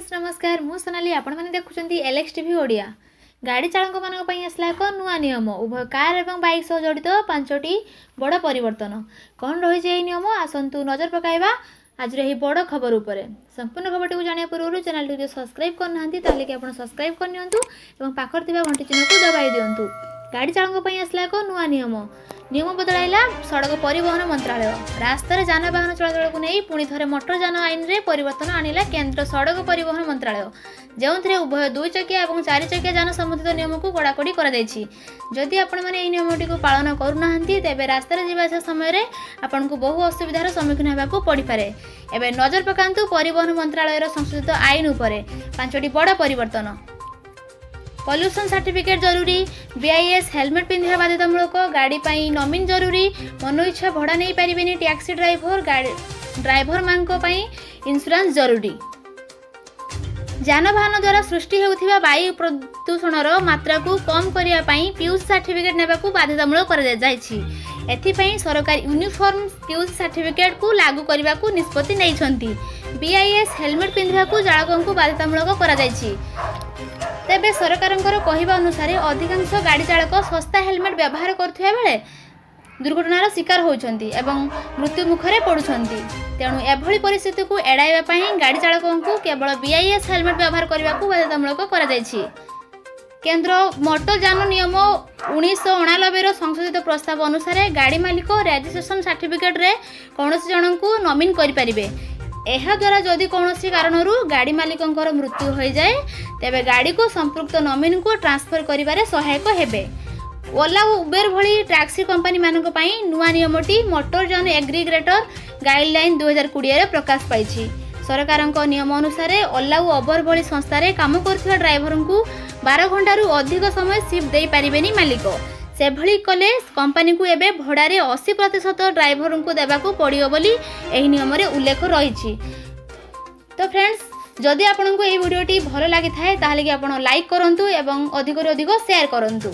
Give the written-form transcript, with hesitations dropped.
Friends नमस्कार मु सोनाली आपण माने देखुचंती एलएक्स टीवी ओडिया गाड़ी चालक मानक पई आसला एक नुआ नियम उभय कार एवं बाइक सह जड़ित 5टी बड़ परिवर्तन कौन रही है नियम आसंतु नजर पकाइबा आज रही बड़ खबर उपरे संपूर्ण खबर को जानिया पूर्व चैनल को सब्सक्राइब करना ताले कि आपण सब्सक्राइब करनियंतु एवं पाखर थिबा घंटी चिन्ह को दबाई दियंतु गाड़ी चालक पई आसला एक नुआ नियम बदलाइला सड़क परिवहन मंत्रालय रास्तार जानवाहन चलाचल को नहीं पुणी थे मोटर यान आईन में परिवर्तन आनिला केंद्र सड़क परिवहन मंत्रालय जो उभय 2 चकिया और 4 चकिया यान संबंधित नियम को कड़ाकड़ी जदि आपण मैंने यह नियमटी को पालन करूना तेज रास्तार जावासा समय आपन को बहु असुविधार सम्मुखीन होगा पड़ पारे एवं नजर पकांतु परिवहन मंत्रालय संशोधित आईन उपर 5टी बड़ परिवर्तन पॉल्यूशन सर्टिफिकेट जरूरी बीआईएस हेलमेट पिंधा बाध्यतामूलक गाड़ी पाई नॉमिन जरूरी मन इच्छा भड़ा नहीं पारे टैक्सी ड्राइवर मानक पाई इंश्योरेंस जरूरी जानवाहन द्वारा सृष्टि होउथिबा वायु प्रदूषणर मात्रा को कम करिया पाई पीयूष सर्टिफिकेट नेबाकू बाध्यतामूलक कर जायछि एथिपाई सरकार यूनिफॉर्म पीयूष सर्टिफिकेट को लागू करने को निष्पत्ति नहीं बीआईएस हेलमेट पिंधा चालकों को बाध्यतामूलक कर तेबे सरकार कहवा अनुसार अधिकांश गाड़ी चालक सस्ता हेलमेट व्यवहार करथिबा बेले दुर्घटनार शिकार होउछंती एवं मृत्यु मुखरे पड़ुछंती तेणु एभली परिस्थिति को एड़ाइबा पई गाड़ी चालकों को केवल बीआईएस हेलमेट व्यवहार करने को बाध्यतामूलक कर जायछि केंद्र मोटर यान नियम 1989 संशोधित प्रस्ताव अनुसार गाड़ी मालिक रजिस्ट्रेशन सर्टिफिकेट रे कौनसी जन को नॉमिन करि परिबे एहा द्वारा जदि कौनसी कारणरू गाड़ी मालिकंकर मृत्यु हो जाए तेबे गाड़ी को संपृक्त नॉमिन को ट्रांसफर करिबारे सहायक हेबे ओला और उबेर भली टैक्सी कंपनी मानक पई नुआ नियमटी मोटर यान एग्रीगेटर गाइडलाइन 2020 रे प्रकाश पाइछि सरकारक नियम अनुसार ओला और उबर भली संस्था रे काम करथिबा ड्राइवर को 12 घंटा अधिक समय शिफ्ट दे पारिबेनी मालिक से भली कले कंपनी को एबे भड़ारे 80% ड्राइवर को देबाकू पड़ियो बोली एही नियम रे उल्लेख रही। तो फ्रेंड्स जदि आपन को एही वीडियोटी भलो लागि थाए ताहले कि आपण लाइक करंतु एवं अधिक रे अधिक शेयर करंतु।